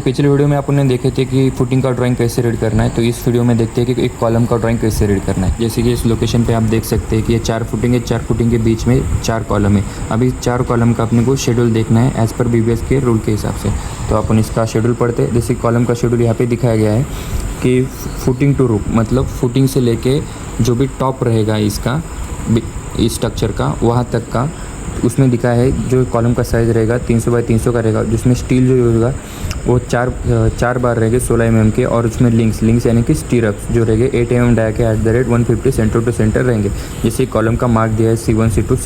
पिछले वीडियो में आपने देखे थे कि फुटिंग का ड्राइंग कैसे रीड करना है, तो इस वीडियो में देखते हैं कि एक कॉलम का ड्राइंग कैसे रीड करना है। जैसे कि इस लोकेशन पे आप देख सकते हैं कि ये 4 फुटिंग है, 4 फुटिंग के बीच में 4 कॉलम है। अभी 4 कॉलम का अपने को शेड्यूल देखना है एज़ पर बीबीएस के रूल के हिसाब से। तो अपन इसका शेड्यूल पढ़ते हैं। जैसे कॉलम का शेड्यूल यहाँ पर दिखाया गया है कि फुटिंग टू रूफ, मतलब फुटिंग से लेके जो भी टॉप रहेगा इसका, इस स्ट्रक्चर का, वहाँ तक का उसमें दिखा है। जो कॉलम का साइज़ रहेगा 300 बाई 300 का रहेगा, जिसमें स्टील जो होगा वो चार बार रहेंगे 16 mm के, और उसमें लिंक्स यानी कि स्टीरअप्स जो रहेंगे 8 mm डाया के @150 सेंटर टू सेंटर रहेंगे। जैसे कॉलम का मार्क दिया है C1 C2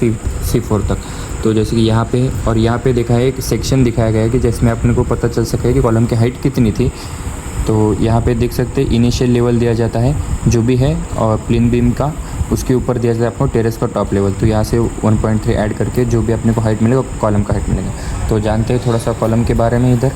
C4 तक। तो जैसे कि यहाँ पे और यहाँ पे देखा है एक सेक्शन दिखाया गया है कि जिसमें अपने को पता चल सके कि कॉलम की हाइट कितनी थी। तो यहाँ पे देख सकते हैं इनिशियल लेवल दिया जाता है जो भी है, और प्लेन बीम का उसके ऊपर दिया जाता है आपको टेरेस का टॉप लेवल। तो यहाँ से 1.3 ऐड करके जो भी अपने को हाइट मिलेगा कॉलम का हाइट मिलेगा। तो जानते हैं थोड़ा सा कॉलम के बारे में। इधर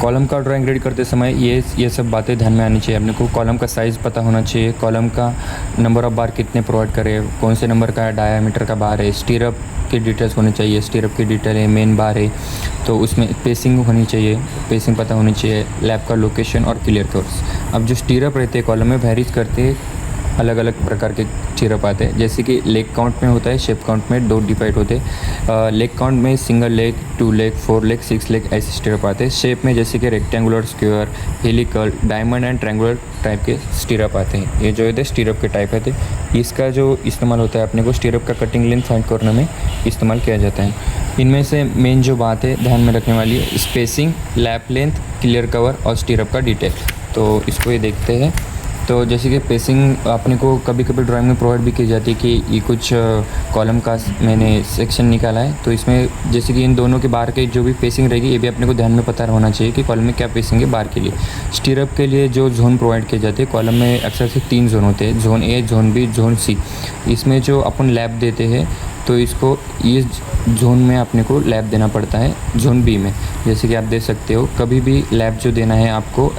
कॉलम का ड्राइंग रीड करते समय ये सब बातें ध्यान में आनी चाहिए। अपने को कॉलम का साइज़ पता होना चाहिए, कॉलम का नंबर ऑफ़ बार कितने प्रोवाइड करें, कौन से नंबर का डायामीटर का बार है, स्टीरअप की डिटेल्स होनी चाहिए, स्टीरअप की डिटेल है, मेन बार है, तो उसमें पेसिंग होनी चाहिए, पेसिंग पता होनी चाहिए, लैब का लोकेशन और क्लियर कोर्स। अब जो स्टीरअप रहते हैं कॉलम में वेरीज करते हैं, अलग अलग प्रकार के स्टीरअप आते हैं। जैसे कि लेग काउंट में होता है, शेप काउंट में 2 डिवाइड होते हैं। लेग काउंट में single leg, 2 leg, 4 leg, 6 leg ऐसे स्टीरअप आते हैं। शेप में जैसे कि rectangular, square, helical, diamond and triangular type के स्टीरअप आते हैं। ये जो है स्टीरअप के टाइप है। इसका जो इस्तेमाल होता है अपने को स्टीरअप का कटिंग लेंथ फाइंड करने में इस्तेमाल किया जाता है। इनमें से मेन जो बात है ध्यान में रखने वाली है, spacing, lap length, clear cover और स्टीरअप का डिटेल। तो इसको ये देखते हैं। तो जैसे कि पेसिंग अपने को कभी कभी ड्राइंग में प्रोवाइड भी की जाती है कि ये कुछ कॉलम का मैंने सेक्शन निकाला है, तो इसमें जैसे कि इन दोनों के बार के जो भी पेसिंग रहेगी ये भी अपने को ध्यान में पता होना चाहिए कि कॉलम में क्या पेसिंग है बार के लिए। स्टीरअप के लिए जो जोन प्रोवाइड किए जाते हैं कॉलम में अक्सर से 3 जोन होते हैं, zone A, zone B, zone C. इसमें जो अपन लैब देते हैं तो इसको इस जोन में अपने को लैब देना पड़ता है, जोन बी में। जैसे कि आप देख सकते हो कभी भी लैब जो देना है आपको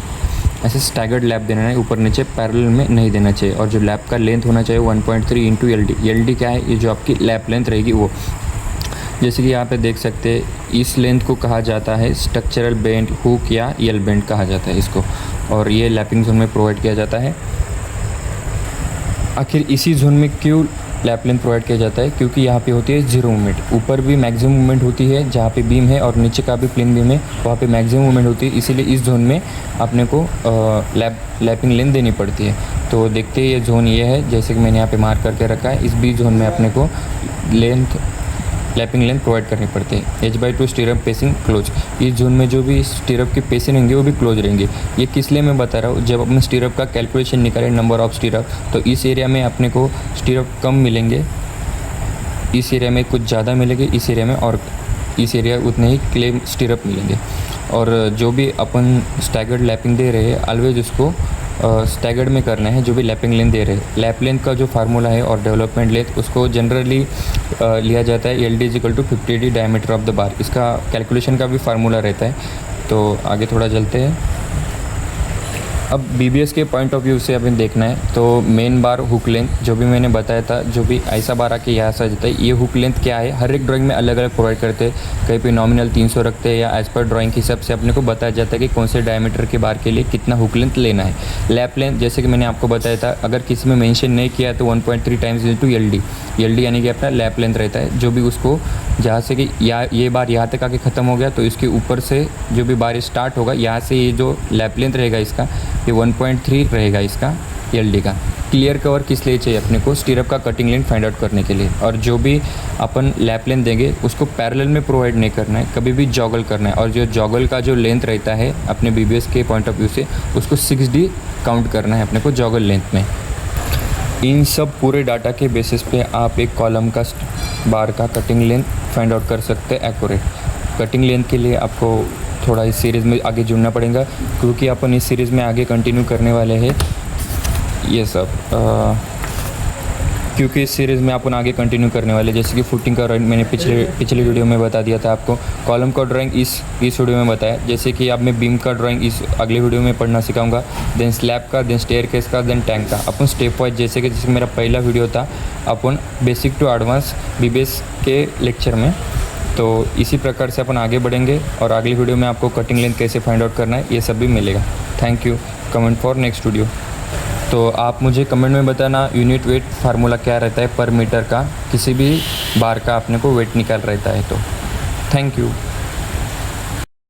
ऐसे स्टैगर्ड लैब देना है, ऊपर नीचे पैरेलल में नहीं देना चाहिए। और जो लैब का लेंथ होना चाहिए 1.3 इंटू LD। LD क्या है, ये जो आपकी लैब लेंथ रहेगी वो। जैसे कि यहाँ पे देख सकते हैं इस लेंथ को कहा जाता है स्ट्रक्चरल बेंड हुक या यल बेंड कहा जाता है इसको, और ये लैपिंग जोन में प्रोवाइड किया जाता है। आखिर इसी जोन में क्यों लैप लेंथ प्रोवाइड किया जाता है, क्योंकि यहाँ पे होती है 0 मूवमेंट। ऊपर भी मैक्सिमम मूवमेंट होती है जहाँ पे बीम है, और नीचे का भी प्लेन बीम है वहाँ पे मैक्सिमम मूवमेंट होती है। इसीलिए इस जोन में अपने को लैपिंग लेंथ देनी पड़ती है। तो देखते हैं ये जोन ये है, जैसे कि मैंने यहाँ पे मार्क करके रखा है। इस बी जोन में अपने को लैपिंग लेंथ प्रोवाइड करनी पड़ती है। H/2 स्टीरअप pacing close. इस जोन में जो भी स्टीरअप की पेसिंग रहेंगे वो भी क्लोज रहेंगे। ये किस लिए मैं बता रहा हूँ, जब अपने स्टीरअप का कैलकुलेशन निकालें नंबर ऑफ स्टीरअप, तो इस एरिया में अपने को स्टीरअप कम मिलेंगे, इस एरिया में कुछ ज़्यादा मिलेंगे, इस एरिया में और इस एरिया उतने ही क्लेम स्टीरअप मिलेंगे। और जो भी अपन स्टैगर्ड लैपिंग दे रहे हैं ऑलवेज उसको स्टैगर्ड में करना है। जो भी लैपिंग लेंथ दे रहे हैं, लैप लेंथ का जो फार्मूला है और डेवलपमेंट लेंथ उसको जनरली लिया जाता है LD = 50D diameter of the bar. इसका कैलकुलेशन का भी फार्मूला रहता है। तो आगे थोड़ा चलते हैं। अब BBS के पॉइंट ऑफ व्यू से अभी देखना है तो मेन बार हुक लेंथ जो भी मैंने बताया था, जो भी ऐसा बार आके यहाँ से जाता है, ये हुक लेंथ क्या है हर एक ड्राइंग में अलग अलग प्रोवाइड करते हैं। कहीं पे नॉमिनल 300 रखते हैं, या एज पर ड्राइंग के हिसाब से अपने को बताया जाता है कि कौन से डायमीटर के बार के लिए कितना हुक लेंथ लेना है। लैप लेंथ जैसे कि मैंने आपको बताया था, अगर किसी में मेंशन नहीं किया तो 1.3 टाइम्स इंटू LD यानी कि अपना लैप लेंथ रहता है। जो भी उसको जहाँ से कि ये बार यहाँ तक आके ख़त्म हो गया तो इसके ऊपर से जो भी बार स्टार्ट होगा यहाँ से ये जो लैप लेंथ रहेगा इसका ये 1.3 रहेगा इसका LD का। क्लियर कवर किस लिए चाहिए अपने को, स्टीरअप का कटिंग लेंथ फाइंड आउट करने के लिए। और जो भी अपन लैप लेंथ देंगे उसको पैरेलल में प्रोवाइड नहीं करना है, कभी भी जॉगल करना है। और जो जॉगल का जो लेंथ रहता है अपने BBS के पॉइंट ऑफ व्यू से उसको 6D काउंट करना है अपने को जॉगल लेंथ में। इन सब पूरे डाटा के बेसिस पे आप एक कॉलम का बार का कटिंग लेंथ फाइंड आउट कर सकते हैं एक्यूरेट। कटिंग लेंथ के लिए आपको थोड़ा इस सीरीज़ में आगे जुड़ना पड़ेगा, क्योंकि अपन इस सीरीज़ में आगे कंटिन्यू करने वाले हैं ये सब। क्योंकि इस सीरीज़ में अपन आगे कंटिन्यू करने वाले, जैसे कि फुटिंग का ड्राइंग मैंने पिछले वीडियो में बता दिया था आपको, कॉलम का ड्राइंग इस वीडियो में बताया। जैसे कि अब मैं बीम का ड्राइंग इस अगले वीडियो में पढ़ना सिखाऊंगा, देन स्लैब का, देन स्टेयरकेस का, देन टैंक का। अपन स्टेप वाइज जैसे मेरा पहला वीडियो था अपन बेसिक टू एडवांस BBS के लेक्चर में तो इसी प्रकार से अपन आगे बढ़ेंगे और अगली वीडियो में आपको कटिंग लेंथ कैसे फाइंड आउट करना है ये सब भी मिलेगा। Thank you. Comment for next video. तो आप मुझे कमेंट में बताना यूनिट वेट फार्मूला क्या रहता है पर मीटर का, किसी भी बार का अपने को वेट निकाल रहता है तो। Thank you.